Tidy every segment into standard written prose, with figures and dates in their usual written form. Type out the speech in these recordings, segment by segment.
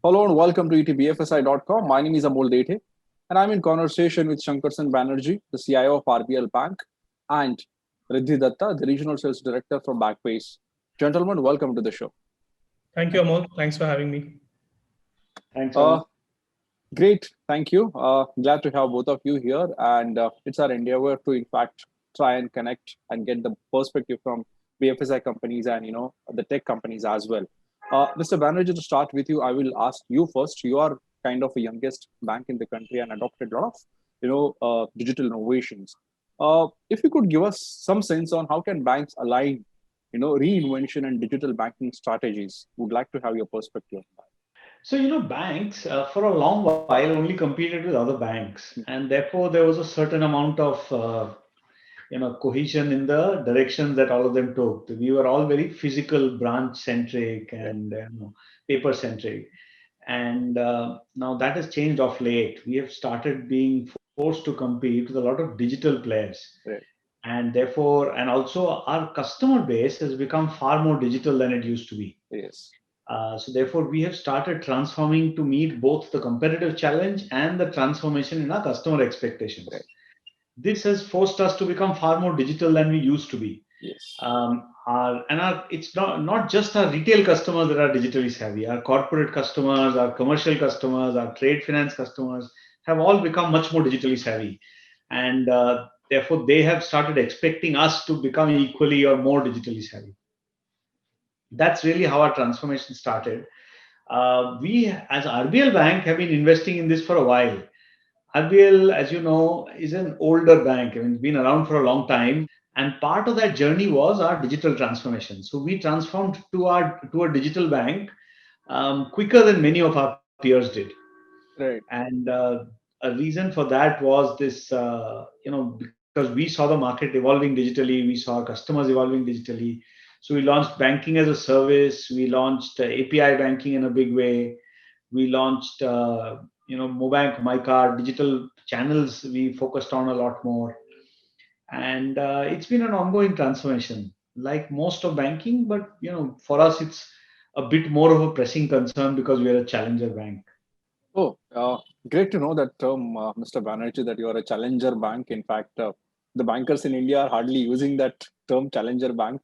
Hello and welcome to etbfsi.com. My name is Amol Dete, and I'm in conversation with Shankarsan Banerjee, the CIO of RBL Bank, and Riddhi Datta, the Regional Sales Director from Backbase. Gentlemen, welcome to the show. Thank you, Amol. Thanks for having me. Thanks, Uh, Aman. Great, thank you. Glad to have both of you here, and it's our endeavor to, in fact, try and connect and get the perspective from BFSI companies and the tech companies as well. Mr. Banerjee, to start with you, I will ask you first. You are kind of a youngest bank in the country and adopted a lot of digital innovations. If you could give us some sense on how can banks align reinvention and digital banking strategies, would like to have your perspective. Banks for a long while only competed with other banks, and therefore there was a certain amount of cohesion in the directions that all of them took. We were all very physical, branch centric, Right, and paper centric. And now that has changed of late. We have started being forced to compete with a lot of digital players, right, and therefore, and also our customer base has become far more digital than it used to be. yes, So therefore, we have started transforming to meet both the competitive challenge and the transformation in our customer right, expectations. This has forced us to become far more digital than we used to be. yes, It's not just our retail customers that are digitally savvy. Our corporate customers, our commercial customers, our trade finance customers have all become much more digitally savvy, and therefore they have started expecting us to become equally or more digitally savvy. That's really how our transformation started. We, as RBL Bank, have been investing in this for a while. RBL, as you know, is an older bank. I mean, it's been around for a long time, and part of that journey was our digital transformation. So we transformed to a digital bank quicker than many of our peers did, right, and a reason for that was this. Because we saw the market evolving digitally, we saw our customers evolving digitally. So we launched banking as a service. We launched API banking in a big way. We launched Mobank, MyCard, digital channels. We focused on a lot more, and it's been an ongoing transformation, like most of banking. But for us, it's a bit more of a pressing concern because we are a challenger bank. Oh, great to know that term, Mr. Banerjee, that you are a challenger bank. In fact, the bankers in India are hardly using that term challenger bank.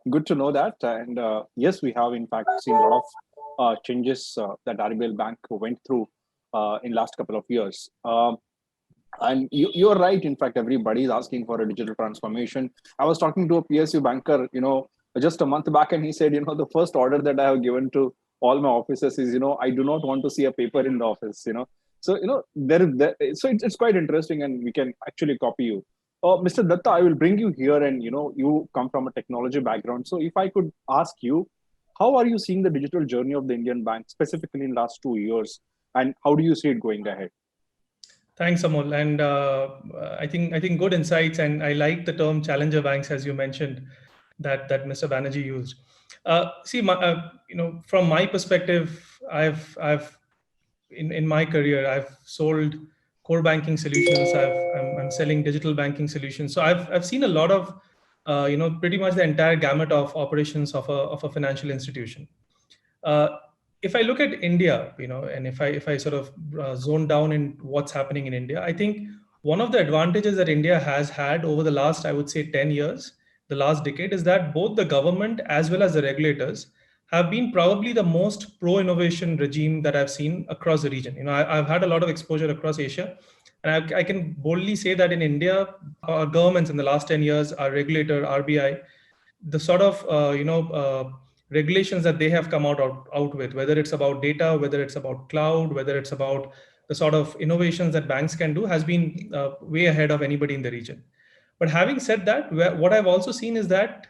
Good to know that. And yes, we have in fact seen a lot of changes that RBL Bank went through in last couple of years. And you're right. In fact, everybody is asking for a digital transformation. I was talking to a PSU banker, just a month back, and he said, the first order that I have given to all my officers is, I do not want to see a paper in the office. So, so it's quite interesting, and we can actually copy you. Mr. Datta, I will bring you here, and you come from a technology background. So, if I could ask you, how are you seeing the digital journey of the Indian bank, specifically in last 2 years, and how do you see it going ahead? Thanks, Amol. And I think good insights. And I like the term challenger banks, as you mentioned, that Mr. Banerjee used. See, from my perspective, I've in my career, I've sold core banking solutions. I'm selling digital banking solutions. So I've seen a lot of, pretty much the entire gamut of operations of a financial institution. Uh, if I look at India, and if I sort of zone down in what's happening in India, I think one of the advantages that India has had over the last, I would say, 10 years, the last decade, is that both the government as well as the regulators have been probably the most pro-innovation regime that I've seen across the region. I've had a lot of exposure across Asia, and I can boldly say that in India, our governments in the last 10 years, our regulator, RBI, the sort of regulations that they have come out with, whether it's about data, whether it's about cloud, whether it's about the sort of innovations that banks can do, has been way ahead of anybody in the region. But having said that, what I've also seen is that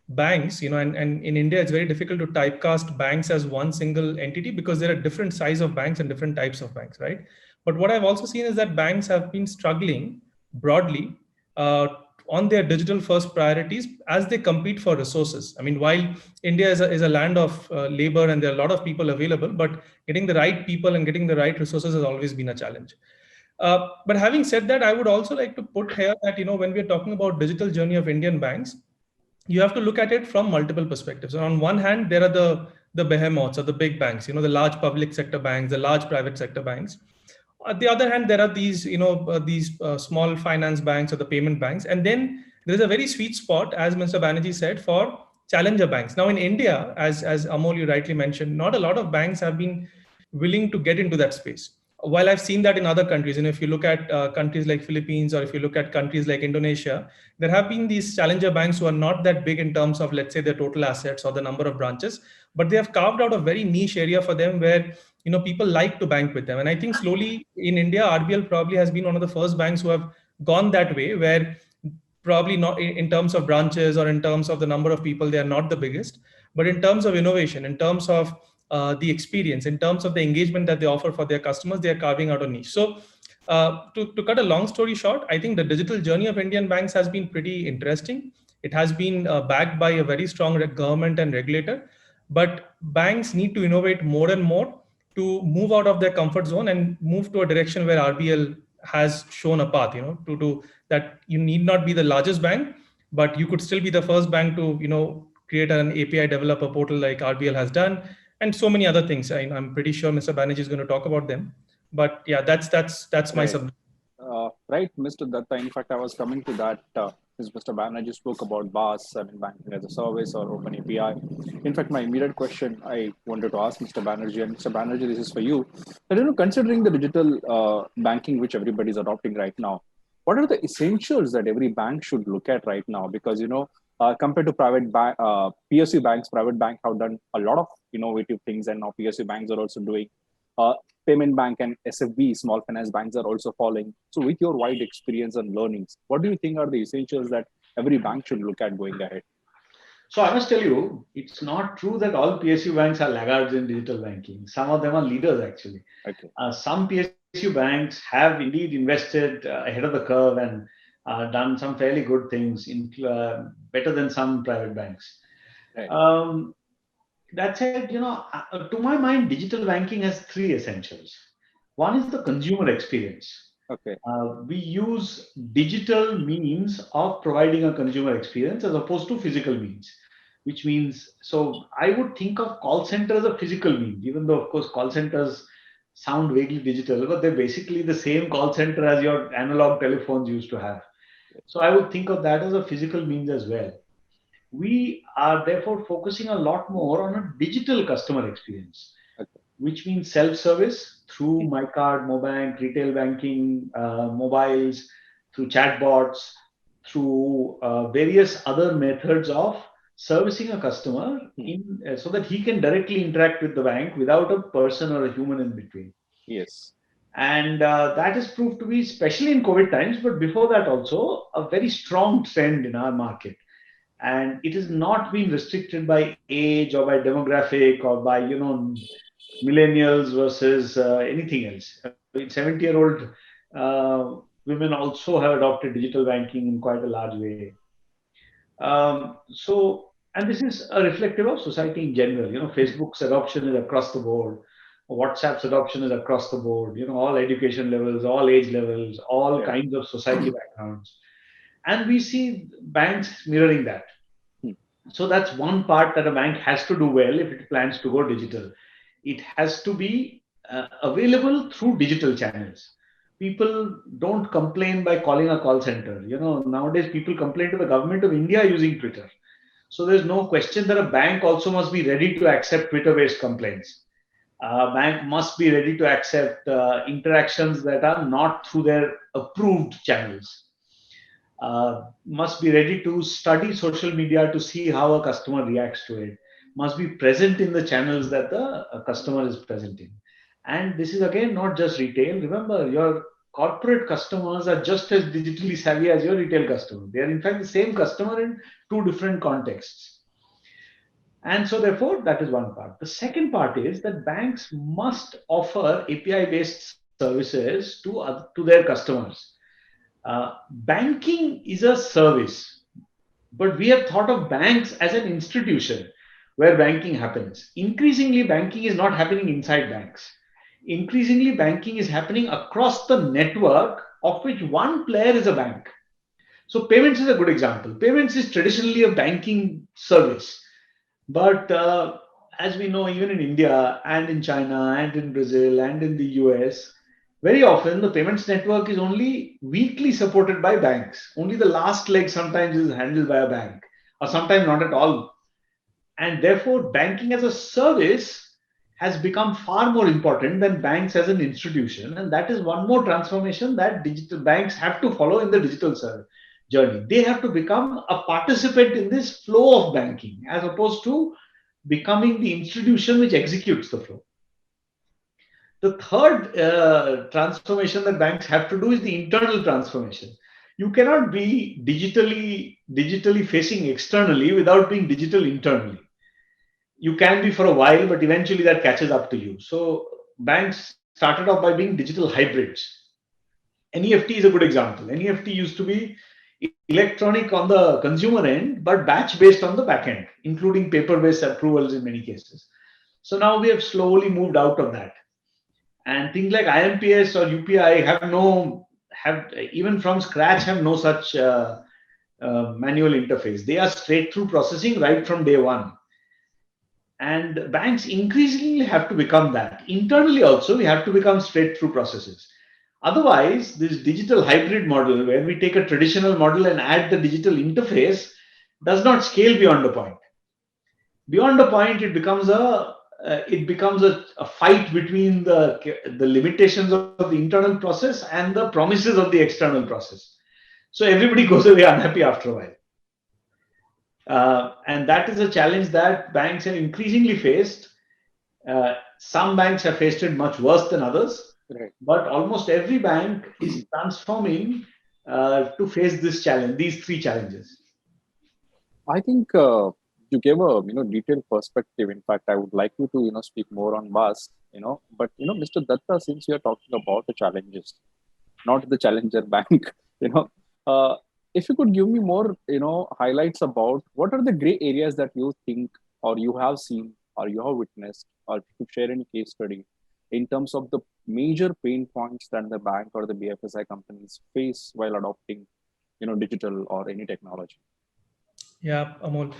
banks, and in India, it's very difficult to typecast banks as one single entity because there are different size of banks and different types of banks, right? But what I've also seen is that banks have been struggling broadly uh, on their digital first priorities as they compete for resources. I mean, while India is a land of labor and there are a lot of people available, but getting the right people and getting the right resources has always been a challenge. But having said that, I would also like to put here that, when we're talking about digital journey of Indian banks, you have to look at it from multiple perspectives. On one hand, there are the behemoths or the big banks, the large public sector banks, the large private sector banks. On the other hand, there are these, small finance banks or the payment banks. And then there's a very sweet spot, as Mr. Banerjee said, for challenger banks. Now in India, as Amol, you rightly mentioned, not a lot of banks have been willing to get into that space. While I've seen that in other countries, and if you look at countries like Philippines, or if you look at countries like Indonesia, there have been these challenger banks who are not that big in terms of, let's say, their total assets or the number of branches, but they have carved out a very niche area for them where people like to bank with them. And I think slowly in India, RBL probably has been one of the first banks who have gone that way, where probably not in terms of branches or in terms of the number of people, they are not the biggest, but in terms of innovation, in terms of the experience, in terms of the engagement that they offer for their customers, they are carving out a niche. So to cut a long story short, I think the digital journey of Indian banks has been pretty interesting. It has been backed by a very strong government and regulator, but banks need to innovate more and more to move out of their comfort zone and move to a direction where RBL has shown a path, to that you need not be the largest bank, but you could still be the first bank to, create an API developer portal like RBL has done, and so many other things. I'm pretty sure Mr. Banerjee is going to talk about them. But yeah, that's my Right. submission. Right, Mr. Datta. In fact, I was coming to that. As Mr. Banerjee spoke about BaaS, banking as a service or open API. In fact, my immediate question I wanted to ask Mr. Banerjee, and Mr. Banerjee, this is for you. But, considering the digital banking which everybody is adopting right now, what are the essentials that every bank should look at right now? Because compared to private PSU banks, private banks have done a lot of innovative things, and now PSU banks are also doing. Payment bank and SFB, small finance banks, are also following. So, with your wide experience and learnings, what do you think are the essentials that every bank should look at going ahead? So I must tell you, it's not true that all PSU banks are laggards in digital banking. Some of them are leaders, actually. Okay. Some PSU banks have indeed invested ahead of the curve and done some fairly good things, better than some private banks. Right. That said, to my mind, digital banking has three essentials. One is the consumer experience. Okay. We use digital means of providing a consumer experience as opposed to physical means, which means, so I would think of call center as a physical means, even though, of course, call centers sound vaguely digital, but they're basically the same call center as your analog telephones used to have. So I would think of that as a physical means as well. We are therefore focusing a lot more on a digital customer experience, which means self-service through MyCard, Mobank, retail banking, mobiles, through chatbots, through various other methods of servicing a customer so that he can directly interact with the bank without a person or a human in between. Yes. And that has proved to be, especially in COVID times, but before that also, a very strong trend in our market. And it has not been restricted by age or by demographic or by, millennials versus anything else. 70-year-old women also have adopted digital banking in quite a large way. And this is a reflective of society in general. Facebook's adoption is across the board. WhatsApp's adoption is across the board. All education levels, all age levels, all kinds of society backgrounds. And we see banks mirroring that. So that's one part that a bank has to do well if it plans to go digital. It has to be available through digital channels. People don't complain by calling a call center. Nowadays people complain to the government of India using Twitter. So there's no question that a bank also must be ready to accept Twitter-based complaints. A bank must be ready to accept interactions that are not through their approved channels. Must be ready to study social media to see how a customer reacts to it. Must be present in the channels that the customer is present in. And this is again not just retail. Remember, your corporate customers are just as digitally savvy as your retail customer. They are in fact the same customer in two different contexts. And so therefore, that is one part. The second part is that banks must offer API-based services to their customers. Banking is a service, but we have thought of banks as an institution where banking happens. Increasingly, banking is not happening inside banks. Increasingly, banking is happening across the network of which one player is a bank. So payments is a good example. Payments is traditionally a banking service, but as we know, even in India and in China and in Brazil and in the US, very often the payments network is only weakly supported by banks. Only the last leg sometimes is handled by a bank, or sometimes not at all. And therefore, banking as a service has become far more important than banks as an institution. And that is one more transformation that digital banks have to follow in the digital journey. They have to become a participant in this flow of banking as opposed to becoming the institution which executes the flow. The third transformation that banks have to do is the internal transformation. You cannot be digitally facing externally without being digital internally. You can be for a while, but eventually that catches up to you. So banks started off by being digital hybrids. NEFT is a good example. NEFT used to be electronic on the consumer end, but batch based on the back end, including paper based approvals in many cases. So now we have slowly moved out of that. And things like IMPS or UPI have even from scratch have no such manual interface. They are straight through processing right from day one. And banks increasingly have to become that. Internally also, we have to become straight through processes. Otherwise, this digital hybrid model, where we take a traditional model and add the digital interface, does not scale beyond a point. Beyond a point, it becomes a fight between the limitations of the internal process and the promises of the external process. So everybody goes away unhappy after a while. And that is a challenge that banks have increasingly faced. Some banks have faced it much worse than others, Right. but almost every bank is transforming to face this challenge, these three challenges. I think you gave a detailed perspective. In fact, I would like you to speak more on VAS. But Mr. Datta, since you are talking about the challenges, not the challenger bank, if you could give me more highlights about what are the gray areas that you think or you have seen or you have witnessed, or if you could share any case study in terms of the major pain points that the bank or the BFSI companies face while adopting digital or any technology. Yeah, Amol.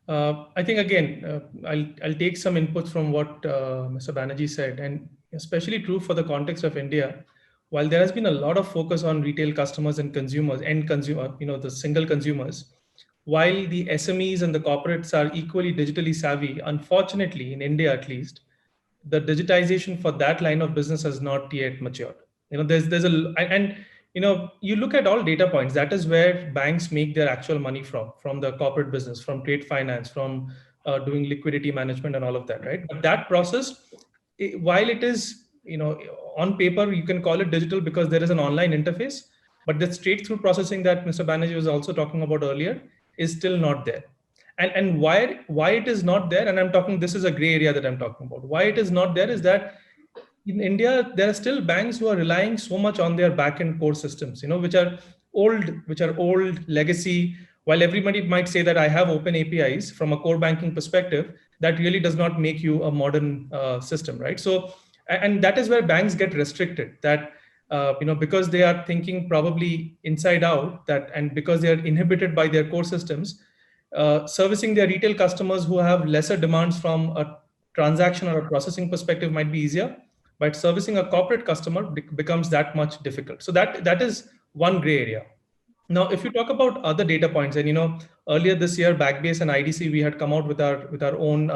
I think again, I'll take some inputs from what Mr. Banerjee said, and especially true for the context of India. While there has been a lot of focus on retail customers and consumers, the single consumers, while the SMEs and the corporates are equally digitally savvy, unfortunately, in India at least, the digitization for that line of business has not yet matured. You look at all data points. That is where banks make their actual money from the corporate business, from trade finance, from doing liquidity management and all of that, right? But that process, while it is, on paper, you can call it digital because there is an online interface, but the straight through processing that Mr. Banerjee was also talking about earlier is still not there. And why it is not there, and I'm talking, this is a gray area that I'm talking about. Why it is not there is that in India, there are still banks who are relying so much on their back-end core systems, which are old legacy. While everybody might say that I have open APIs from a core banking perspective, that really does not make you a modern system, right? So, and that is where banks get restricted. That because they are thinking probably inside out, and because they are inhibited by their core systems, servicing their retail customers who have lesser demands from a transaction or a processing perspective might be easier, but servicing a corporate customer becomes that much difficult. So that is one gray area. Now, if you talk about other data points, and earlier this year, Backbase and IDC, we had come out with our own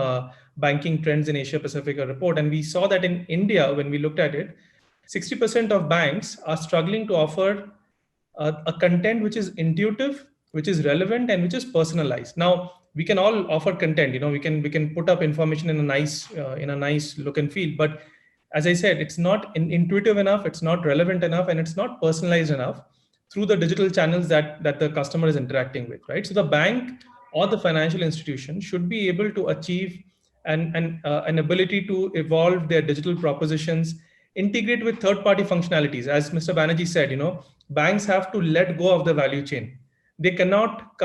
banking trends in Asia Pacific report, and we saw that in India, when we looked at it, 60% of banks are struggling to offer a content which is intuitive, which is relevant, and which is personalized. Now, we can all offer content. We can put up information in a nice look and feel, but as I said, it's not intuitive enough, it's not relevant enough, and it's not personalized enough through the digital channels that the customer is interacting with, right? So the bank or the financial institution should be able to achieve an ability to evolve their digital propositions, integrate with third-party functionalities. As Mr. Banerjee said, banks have to let go of the value chain. They cannot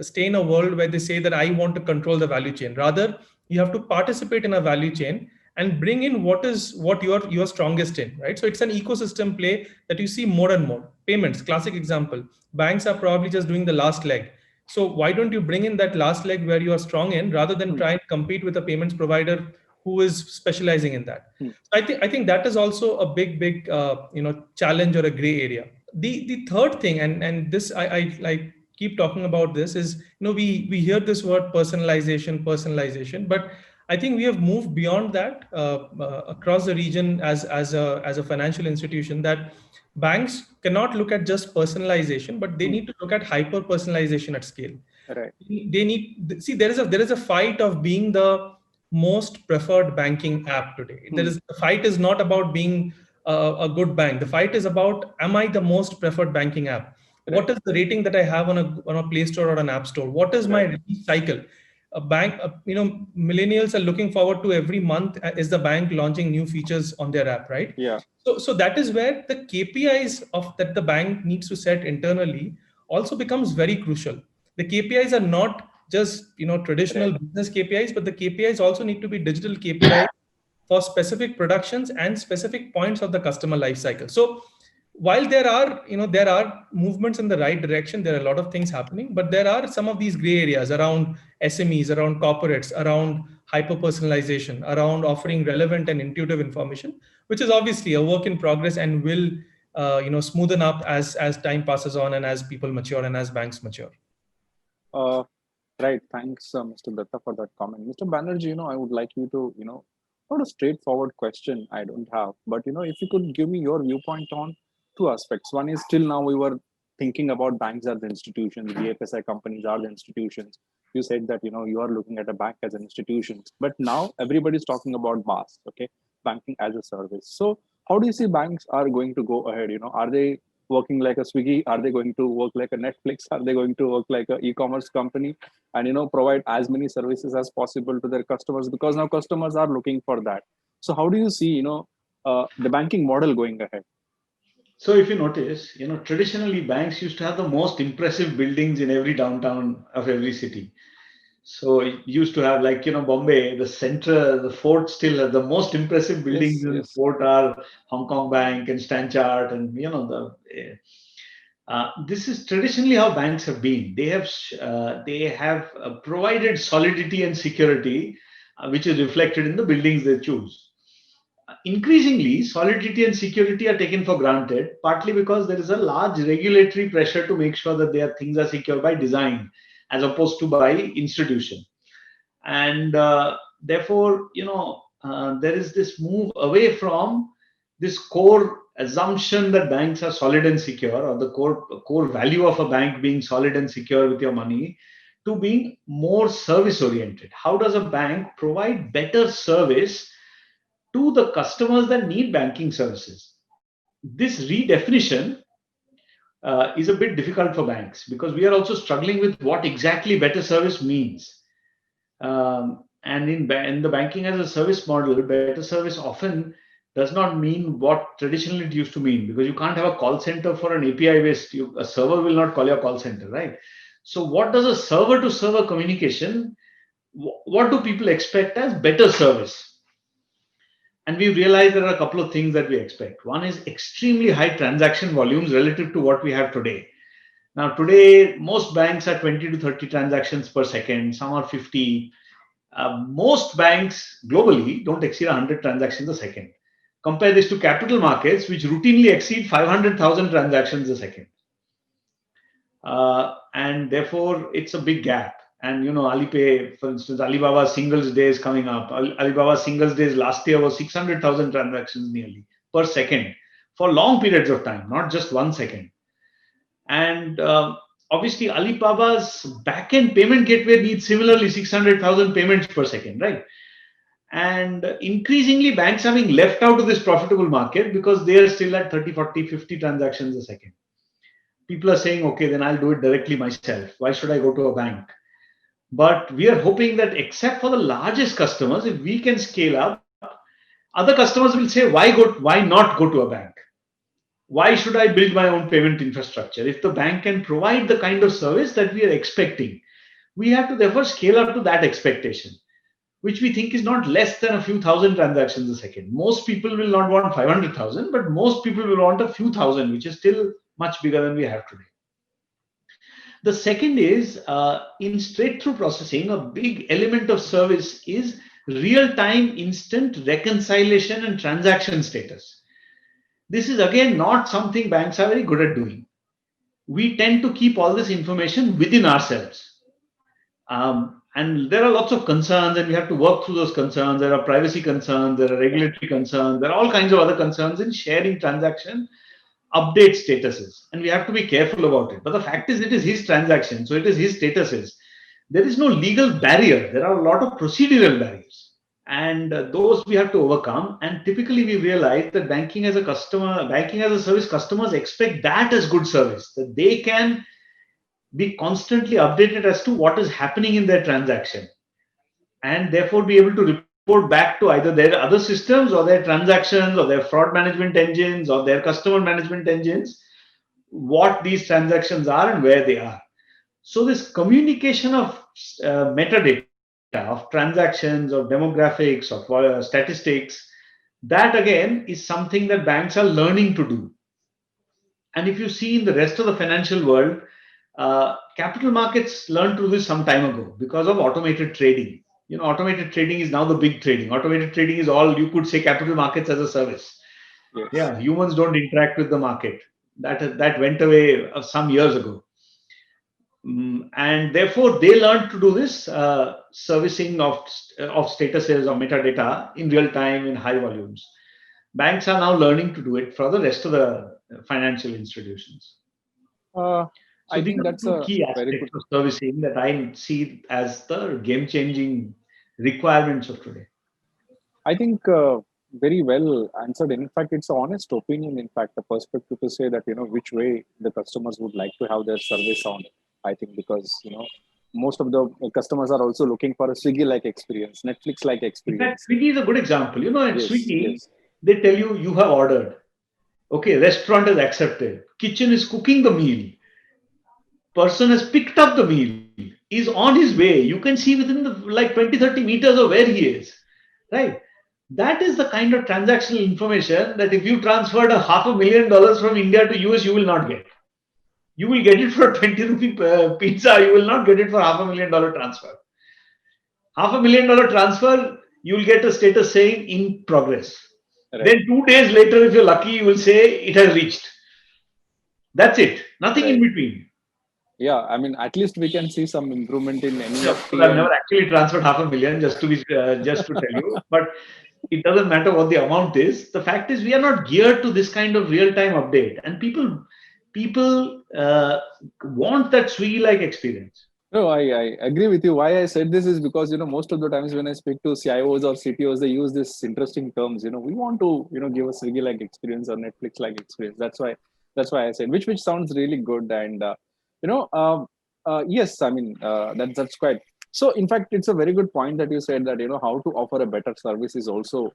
stay in a world where they say that I want to control the value chain. Rather, you have to participate in a value chain and bring in what you're strongest in, right? So it's an ecosystem play that you see more and more. Payments, classic example. Banks are probably just doing the last leg. So why don't you bring in that last leg where you are strong in, rather than try and compete with a payments provider who is specializing in that? So I think that is also a big challenge or a gray area. The third thing, and this I keep talking about this, is we hear this word personalization, but I think we have moved beyond that across the region as a financial institution, that banks cannot look at just personalization, but they need to look at hyper personalization at scale. Right. They need, see, there is a fight of being the most preferred banking app today. The fight is not about being a good bank. The fight is about, am I the most preferred banking app? What is the rating that I have on a Play Store or an App Store? What is my release cycle? A bank, millennials are looking forward to every month is the bank launching new features on their app, right? Yeah. So that is where the KPIs of that the bank needs to set internally also becomes very crucial. The KPIs are not just traditional business KPIs, but the KPIs also need to be digital KPIs for specific productions and specific points of the customer life cycle. So while there are movements in the right direction, there are a lot of things happening, but there are some of these gray areas around SMEs, around corporates, around hyper personalization, around offering relevant and intuitive information, which is obviously a work in progress and will smoothen up as time passes on and as people mature and as banks mature. Right. Thanks, Mr. Datta, for that comment. Mr. Banerjee, I would like you to, not a straightforward question I don't have, but, if you could give me your viewpoint on two aspects. One is, till now we were thinking about banks as institutions, BFSI companies are the institutions. You said that, you are looking at a bank as an institution, but now everybody's talking about BaaS, okay, banking as a service. So how do you see banks are going to go ahead? Are they working like a Swiggy? Are they going to work like a Netflix? Are they going to work like an e-commerce company and provide as many services as possible to their customers? Because now customers are looking for that. So how do you see the banking model going ahead? So if you notice, traditionally banks used to have the most impressive buildings in every downtown of every city. So it used to have, like, Bombay, the center, the fort still have the most impressive buildings in the fort are Hong Kong Bank and Stanchart, and this is traditionally how banks have been. They have provided solidity and security, which is reflected in the buildings they choose. Increasingly, solidity and security are taken for granted, partly because there is a large regulatory pressure to make sure that things are secure by design, as opposed to by institution. And therefore, there is this move away from this core assumption that banks are solid and secure, or the core value of a bank being solid and secure with your money, to being more service oriented. How does a bank provide better service to the customers that need banking services? This redefinition is a bit difficult for banks, because we are also struggling with what exactly better service means. And in the banking as a service model, better service often does not mean what traditionally it used to mean, because you can't have a call center for an API based. A server will not call your call center, right? So what does a server to server communication, what do people expect as better service? And we realize there are a couple of things that we expect. One is extremely high transaction volumes relative to what we have today. Now, today, most banks are 20 to 30 transactions per second. Some are 50. Most banks globally don't exceed 100 transactions a second. Compare this to capital markets, which routinely exceed 500,000 transactions a second. And therefore, it's a big gap. And Alipay, for instance, Alibaba Singles Day is coming up. Alibaba Singles Days last year was 600,000 transactions nearly per second for long periods of time, not just 1 second. And obviously, Alibaba's back-end payment gateway needs similarly 600,000 payments per second, right? And increasingly, banks are being left out of this profitable market because they are still at 30, 40, 50 transactions a second. People are saying, okay, then I'll do it directly myself. Why should I go to a bank? But we are hoping that, except for the largest customers, if we can scale up, other customers will say, why not go to a bank? Why should I build my own payment infrastructure? If the bank can provide the kind of service that we are expecting, we have to therefore scale up to that expectation, which we think is not less than a few thousand transactions a second. Most people will not want 500,000, but most people will want a few thousand, which is still much bigger than we have today. The second is in straight through processing, a big element of service is real time instant reconciliation and transaction status. This is again not something banks are very good at doing. We tend to keep all this information within ourselves. And there are lots of concerns, and we have to work through those concerns. There are privacy concerns, there are regulatory concerns, there are all kinds of other concerns in sharing transaction update statuses, and we have to be careful about it. But the fact is, it is his transaction, so it is his statuses. There is no legal barrier. There are a lot of procedural barriers, and those we have to overcome. And typically, we realize that banking as a service, customers expect that as good service, that they can be constantly updated as to what is happening in their transaction, and therefore be able to report back to either their other systems or their transactions or their fraud management engines or their customer management engines what these transactions are and where they are. So this communication of metadata, of transactions, of demographics, of statistics, that again is something that banks are learning to do. And if you see in the rest of the financial world, capital markets learned to do this some time ago because of automated trading. Automated trading is now the big trading. Automated trading is all, you could say, capital markets as a service. Yes. Yeah, humans don't interact with the market. That went away some years ago. And therefore, they learned to do this servicing of statuses or metadata in real time in high volumes. Banks are now learning to do it for the rest of the financial institutions. I think that's two a key very aspects good. of servicing that I see as the game-changing requirements of today. I think very well answered. In fact, it's an honest opinion. In fact, a perspective to say that which way the customers would like to have their service on. I think because most of the customers are also looking for a Swiggy-like experience, Netflix-like In fact, experience. Swiggy is a good example. At Yes, Swiggy, yes, they tell you have ordered. Okay, restaurant has accepted. Kitchen is cooking the meal. Person has picked up the meal, is on his way. You can see within the 20-30 meters of where he is, right? That is the kind of transactional information that if you transferred $500,000 from India to US, you will not get. You will get it for a 20 rupee pizza. You will not get it for $500,000 transfer. $500,000 transfer, you will get a status saying in progress. right. Then 2 days later, if you're lucky, you will say it has reached. That's it. Nothing Right. in between. Yeah, I mean, at least we can see some improvement in NEFT. I've never actually transferred $500,000, just to tell you. But it doesn't matter what the amount is. The fact is, we are not geared to this kind of real-time update, and people want that Swiggy-like experience. No, I agree with you. Why I said this is because most of the times when I speak to CIOs or CTOs, they use this interesting terms. We want to give a Swiggy-like experience or Netflix-like experience. That's why I said which sounds really good. And yes, I mean that's quite. So in fact, it's a very good point that you said that how to offer a better service is also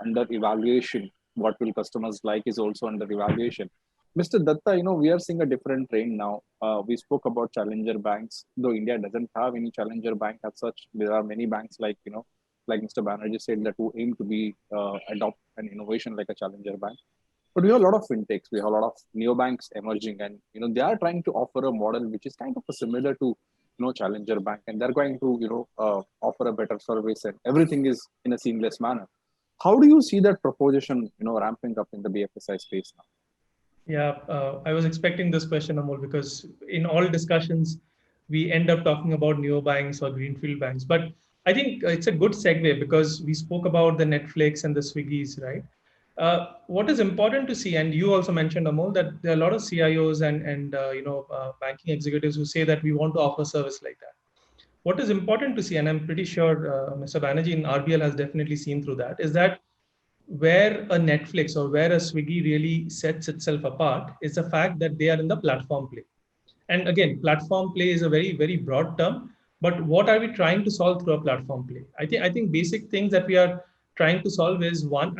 under evaluation. What will customers like is also under evaluation. Mr. Datta, we are seeing a different trend now. We spoke about challenger banks, though India doesn't have any challenger bank as such. There are many banks like Mr. Banerjee said that who aim to be adopt an innovation like a challenger bank. But we have a lot of fintechs, we have a lot of neobanks emerging, and they are trying to offer a model which is kind of similar to challenger bank, and they're going to offer a better service, and everything is in a seamless manner. How do you see that proposition ramping up in the BFSI space now? Yeah, I was expecting this question, Amol, because in all discussions, we end up talking about neobanks or greenfield banks. But I think it's a good segue because we spoke about the Netflix and the Swiggies, right? What is important to see, and you also mentioned, Amol, that there are a lot of CIOs and banking executives who say that we want to offer service like that. What is important to see, and I'm pretty sure Mr. Banerjee in RBL has definitely seen through that, is that where a Netflix or where a Swiggy really sets itself apart is the fact that they are in the platform play. And again, platform play is a very, very broad term, but what are we trying to solve through a platform play? I think basic things that we are trying to solve is one,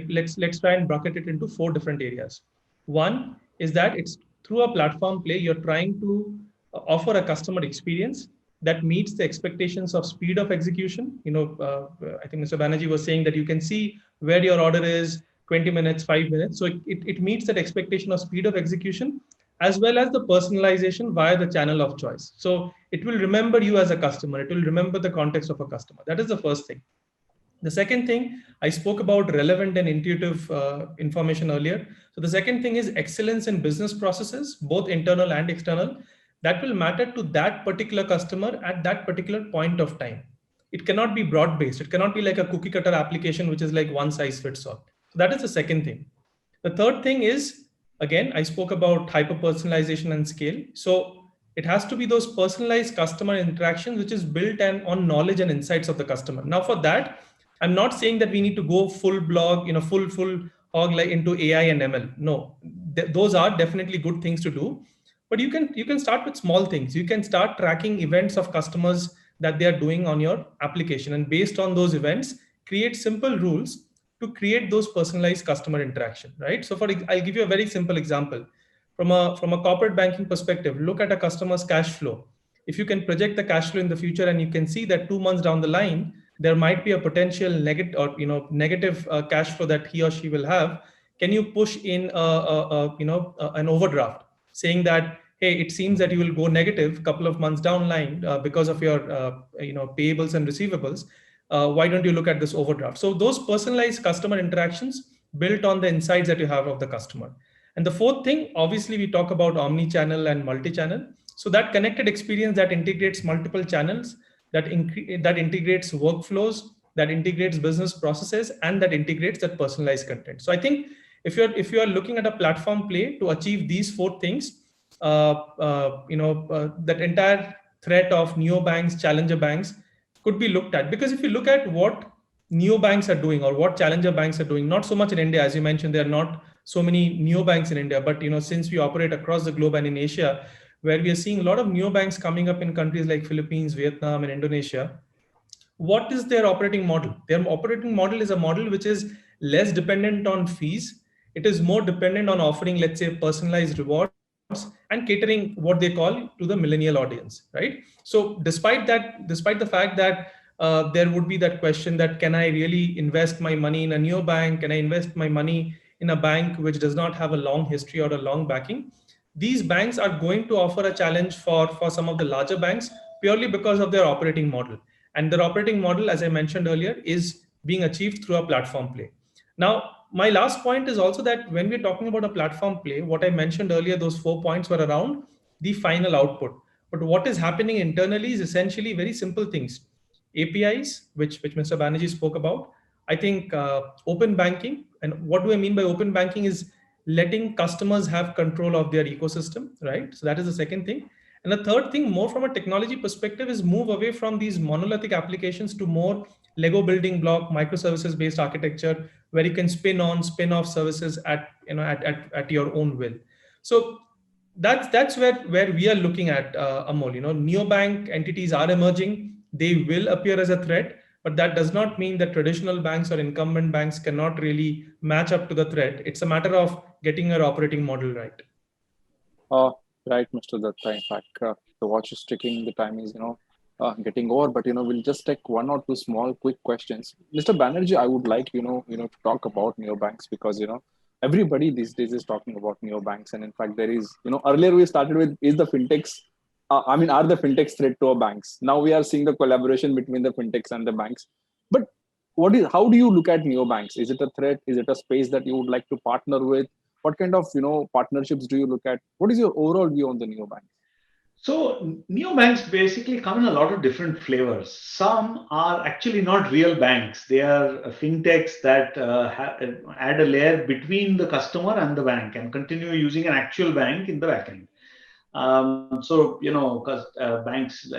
let's try and bucket it into 4 different areas. One is that it's through a platform play, you're trying to offer a customer experience that meets the expectations of speed of execution. I think Mr. Banerjee was saying that you can see where your order is 20 minutes, 5 minutes. So it meets that expectation of speed of execution as well as the personalization via the channel of choice. So it will remember you as a customer. It will remember the context of a customer. That is the first thing. The second thing, I spoke about relevant and intuitive information earlier. So the second thing is excellence in business processes, both internal and external, that will matter to that particular customer at that particular point of time. It cannot be broad based. It cannot be like a cookie cutter application, which is like one size fits all. So that is the second thing. The third thing is, again, I spoke about hyper personalization and scale. So it has to be those personalized customer interactions, which is built on knowledge and insights of the customer. Now, for that, I'm not saying that we need to go full blog, full hog like into AI and ML. No, those are definitely good things to do. But you can start with small things. You can start tracking events of customers that they are doing on your application, and based on those events, create simple rules to create those personalized customer interaction, right? So I'll give you a very simple example. From a corporate banking perspective, look at a customer's cash flow. If you can project the cash flow in the future and you can see that 2 months down the line, there might be a potential negative cash flow that he or she will have, can you push in an overdraft saying that, hey, it seems that you will go negative a couple of months down line because of your payables and receivables. Why don't you look at this overdraft? So those personalized customer interactions built on the insights that you have of the customer. And the fourth thing, obviously, we talk about omni-channel and multi-channel. So that connected experience that integrates multiple channels, that integrates workflows, that integrates business processes, and that integrates that personalized content. So I think if you are looking at a platform play to achieve these four things, that entire threat of neobanks, challenger banks could be looked at. Because if you look at what neobanks are doing or what challenger banks are doing, not so much in India, as you mentioned, there are not so many neobanks in India, but since we operate across the globe and in Asia, where we are seeing a lot of neobanks coming up in countries like Philippines, Vietnam, and Indonesia, what is their operating model? Their operating model is a model which is less dependent on fees. It is more dependent on offering, let's say, personalized rewards and catering what they call to the millennial audience, right? So despite the fact that there would be that question that can I really invest my money in a neobank? Can I invest my money in a bank which does not have a long history or a long backing? These banks are going to offer a challenge for some of the larger banks purely because of their operating model. And their operating model, as I mentioned earlier, is being achieved through a platform play. Now, my last point is also that when we're talking about a platform play, what I mentioned earlier, those 4 points were around the final output. But what is happening internally is essentially very simple things. APIs, which Mr. Banerjee spoke about. I think open banking, and what do I mean by open banking is letting customers have control of their ecosystem, right? So that is the second thing. And the third thing, more from a technology perspective, is move away from these monolithic applications to more Lego building block, microservices based architecture, where you can spin off services at your own will. So that's where we are looking at, Amol. Neobank entities are emerging. They will appear as a threat, but that does not mean that traditional banks or incumbent banks cannot really match up to the threat. It's a matter of getting your operating model right. Right, Mr. Datta. In fact, the watch is ticking. The time is, getting over. But we'll just take one or two small, quick questions. Mr. Banerjee, I would like to talk about neobanks because everybody these days is talking about neobanks, and in fact, there is earlier we started with is the fintechs. Are the fintechs threat to our banks? Now we are seeing the collaboration between the fintechs and the banks. But how do you look at neobanks? Is it a threat? Is it a space that you would like to partner with? What kind of partnerships do you look at? What is your overall view on the neobanks? So neobanks basically come in a lot of different flavors. Some are actually not real banks. They are fintechs that add a layer between the customer and the bank and continue using an actual bank in the backend. Because banks,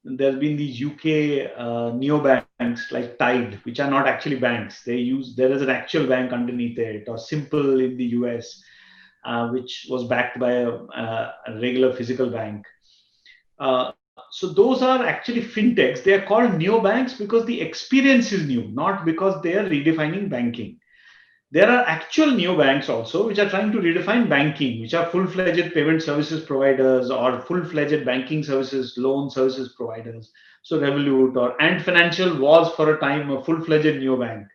there's been these UK neobanks like Tide, which are not actually banks. There is an actual bank underneath it, or Simple in the US, which was backed by a regular physical bank. So those are actually fintechs. They are called neobanks because the experience is new, not because they are redefining banking. There are actual neobanks also, which are trying to redefine banking, which are full-fledged payment services providers or full-fledged banking services, loan services providers. So Revolut or Ant Financial was for a time a full-fledged neobank.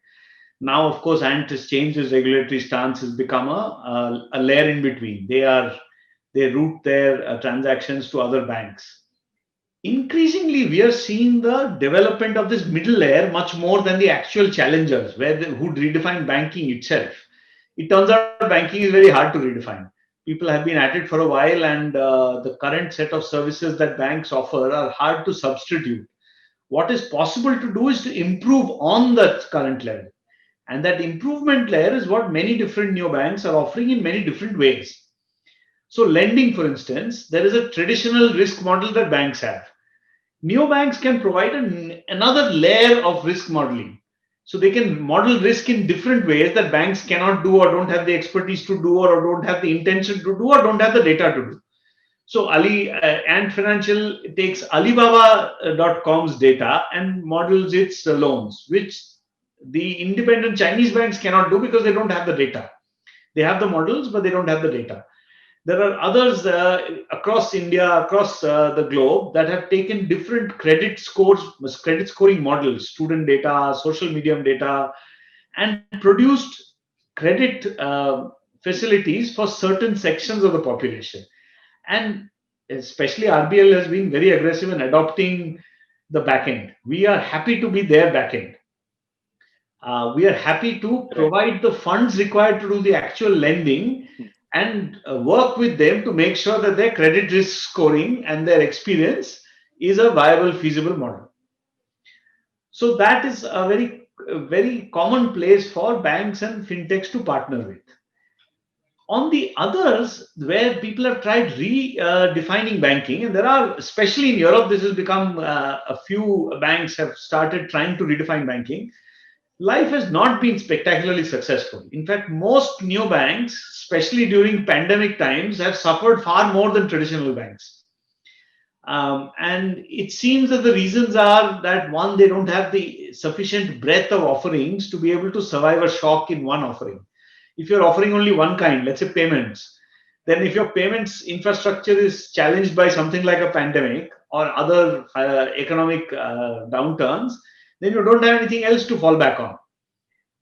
Now, of course, Ant has changed its regulatory stance, has become a layer in between. They are They route their transactions to other banks. Increasingly, we are seeing the development of this middle layer much more than the actual challengers, who redefine banking itself. It turns out banking is very hard to redefine. People have been at it for a while, and the current set of services that banks offer are hard to substitute. What is possible to do is to improve on that current level. And that improvement layer is what many different neobanks are offering in many different ways. So, lending, for instance, there is a traditional risk model that banks have. Neobanks can provide another layer of risk modeling. So they can model risk in different ways that banks cannot do, or don't have the expertise to do, or don't have the intention to do, or don't have the data to do. So Ant Financial takes Alibaba.com's data and models its loans, which the independent Chinese banks cannot do because they don't have the data. They have the models, but they don't have the data. There are others across India, across the globe, that have taken different credit scoring models, student data, social medium data, and produced credit facilities for certain sections of the population. And especially RBL has been very aggressive in adopting the backend. We are happy to be their backend. We are happy to provide the funds required to do the actual lending and work with them to make sure that their credit risk scoring and their experience is a viable, feasible model. So that is a very common place for banks and fintechs to partner with. On the others, where people have tried redefining banking, and there are, especially in Europe, this has become a few banks have started trying to redefine banking. Life has not been spectacularly successful. In fact, most neobanks, especially during pandemic times, have suffered far more than traditional banks. And it seems that the reasons are that, one, they don't have the sufficient breadth of offerings to be able to survive a shock in one offering. If you're offering only one kind, let's say payments, then if your payments infrastructure is challenged by something like a pandemic or other economic downturns, then you don't have anything else to fall back on.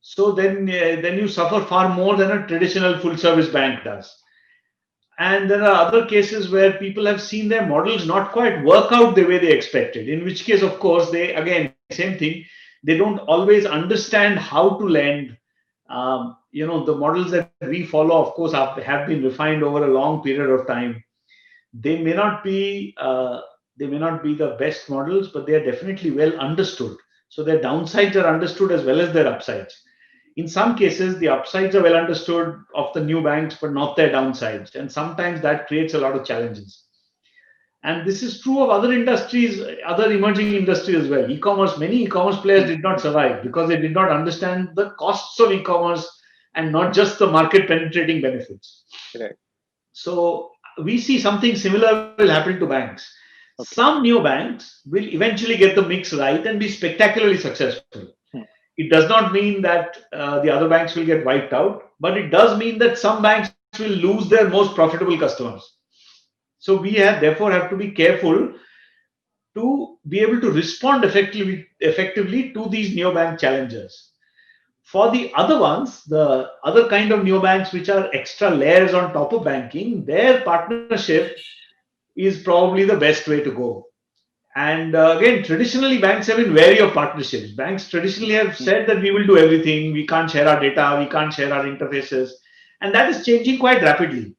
So then you suffer far more than a traditional full service bank does. And there are other cases where people have seen their models not quite work out the way they expected, in which case, of course, they, again, same thing, they don't always understand how to lend. The models that we follow, of course, have been refined over a long period of time. They may not be the best models, but they are definitely well understood. So their downsides are understood as well as their upsides. In some cases, the upsides are well understood of the new banks, but not their downsides. And sometimes that creates a lot of challenges. And this is true of other industries, other emerging industries as well. E-commerce, many e-commerce players did not survive because they did not understand the costs of e-commerce and not just the market penetrating benefits. Right. So we see something similar will happen to banks. Okay. Some new banks will eventually get the mix right and be spectacularly successful. It does not mean that the other banks will get wiped out, but it does mean that some banks will lose their most profitable customers. So we therefore have to be careful to be able to respond effectively to these neobank challengers. For the other ones, the other kind of neobanks, which are extra layers on top of banking, their partnership is probably the best way to go. And again, traditionally, banks have been wary of partnerships. Banks traditionally have said that we will do everything. We can't share our data. We can't share our interfaces. And that is changing quite rapidly.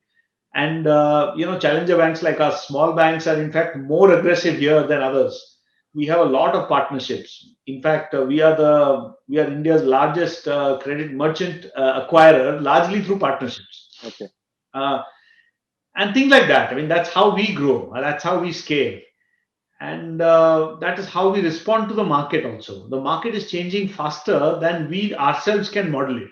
And, challenger banks like us, small banks, are in fact more aggressive here than others. We have a lot of partnerships. In fact, we are India's largest credit merchant acquirer, largely through partnerships. Okay. And things like that. I mean, that's how we grow. That's how we scale. And that is how we respond to the market also. The market is changing faster than we ourselves can model it.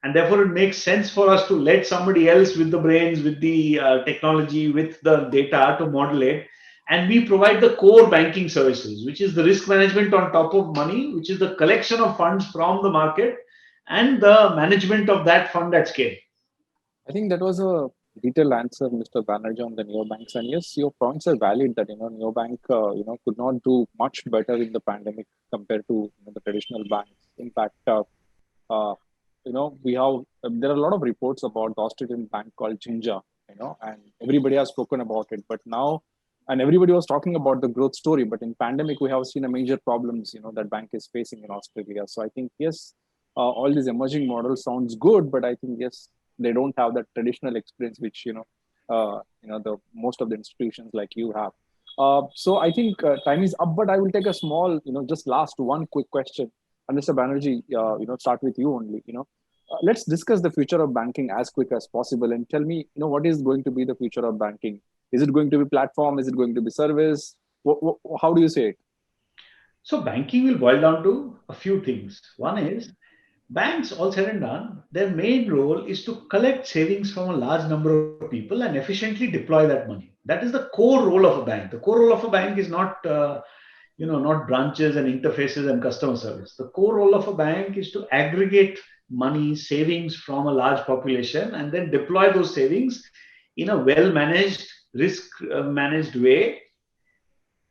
And therefore, it makes sense for us to let somebody else with the brains, with the technology, with the data to model it. And we provide the core banking services, which is the risk management on top of money, which is the collection of funds from the market and the management of that fund at scale. I think that was a detailed answer, Mr. Banerjee, on the neobanks. And yes, your points are valid that, neobank, could not do much better in the pandemic compared to the traditional banks. In fact, there are a lot of reports about the Australian bank called Ginger, and everybody has spoken about it. But now, and everybody was talking about the growth story, but in pandemic, we have seen a major problems, that bank is facing in Australia. So I think, yes, all these emerging models sounds good, but I think, yes, they don't have that traditional experience, which, the most of the institutions like you have. So I think time is up, but I will take a small, just last one quick question. And Mr. Banerjee, start with you only. Let's discuss the future of banking as quick as possible, and tell me, what is going to be the future of banking? Is it going to be platform? Is it going to be service? How do you say it? So banking will boil down to a few things. One is banks, all said and done, their main role is to collect savings from a large number of people and efficiently deploy that money. That is the core role of a bank. The core role of a bank is not branches and interfaces and customer service. The core role of a bank is to aggregate money, savings from a large population, and then deploy those savings in a well managed, risk managed way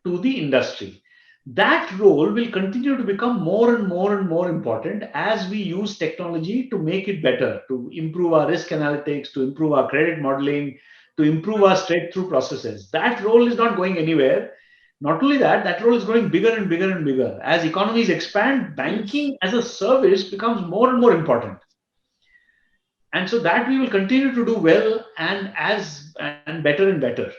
to the industry. That role will continue to become more and more and more important as we use technology to make it better, to improve our risk analytics, to improve our credit modeling, to improve our straight through processes. That role is not going anywhere. Not only that, that role is growing bigger and bigger and bigger. As economies expand, banking as a service becomes more and more important. And so that we will continue to do well and better and better.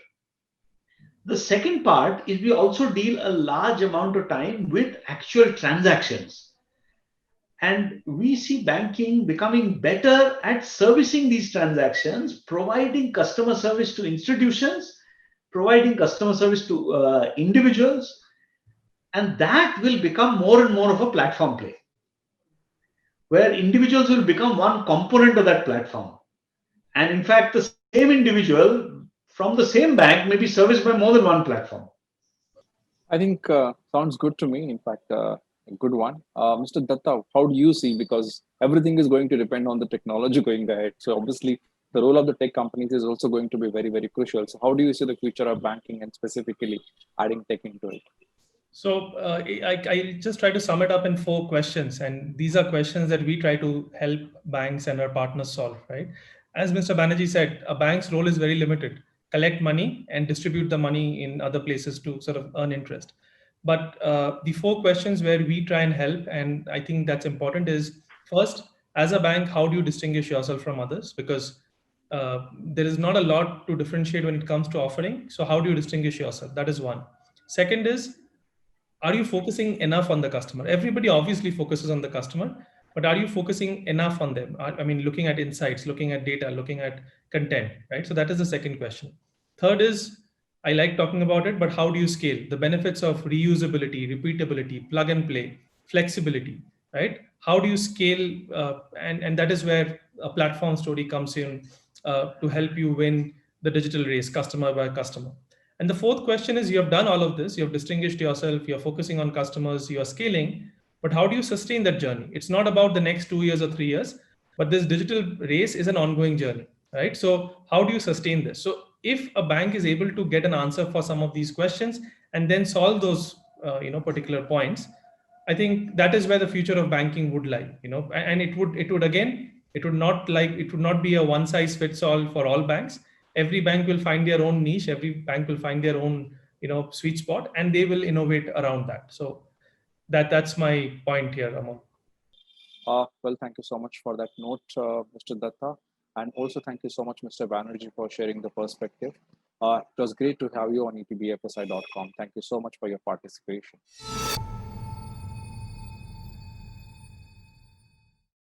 The second part is we also deal a large amount of time with actual transactions. And we see banking becoming better at servicing these transactions, providing customer service to institutions, providing customer service to individuals, and that will become more and more of a platform play, where individuals will become one component of that platform. And in fact, the same individual from the same bank may be serviced by more than one platform. I think sounds good to me. In fact, a good one. Mr. Datta, how do you see? Because everything is going to depend on the technology going ahead. So obviously, the role of the tech companies is also going to be very, very crucial. So how do you see the future of banking and specifically adding tech into it? So I just try to sum it up in 4 questions, and these are questions that we try to help banks and our partners solve, right? As Mr. Banerjee said, a bank's role is very limited: collect money and distribute the money in other places to sort of earn interest. But the 4 questions where we try and help, and I think that's important, is first, as a bank, how do you distinguish yourself from others? Because there is not a lot to differentiate when it comes to offering. So how do you distinguish yourself? That is one. Second is, are you focusing enough on the customer? Everybody obviously focuses on the customer, but are you focusing enough on them? I mean, looking at insights, looking at data, looking at content, right? So that is the second question. Third is, I like talking about it, but how do you scale? The benefits of reusability, repeatability, plug and play, flexibility, right? How do you scale? And that is where a platform story comes in to help you win the digital race, customer by customer. And the fourth question is, you have done all of this, you have distinguished yourself, you're focusing on customers, you are scaling, but how do you sustain that journey? It's not about the next 2 years or 3 years, but this digital race is an ongoing journey, right? So how do you sustain this? So if a bank is able to get an answer for some of these questions and then solve those particular points, I think that is where the future of banking would lie, and it would not be a one size fits all for all banks. Every bank will find their own niche, every bank will find their own sweet spot, and they will innovate around that. So that's my point here, Amol. Well, thank you so much for that note, Mr. Datta. And also thank you so much, Mr. Banerjee, for sharing the perspective. It was great to have you on etbfsi.com. Thank you so much for your participation.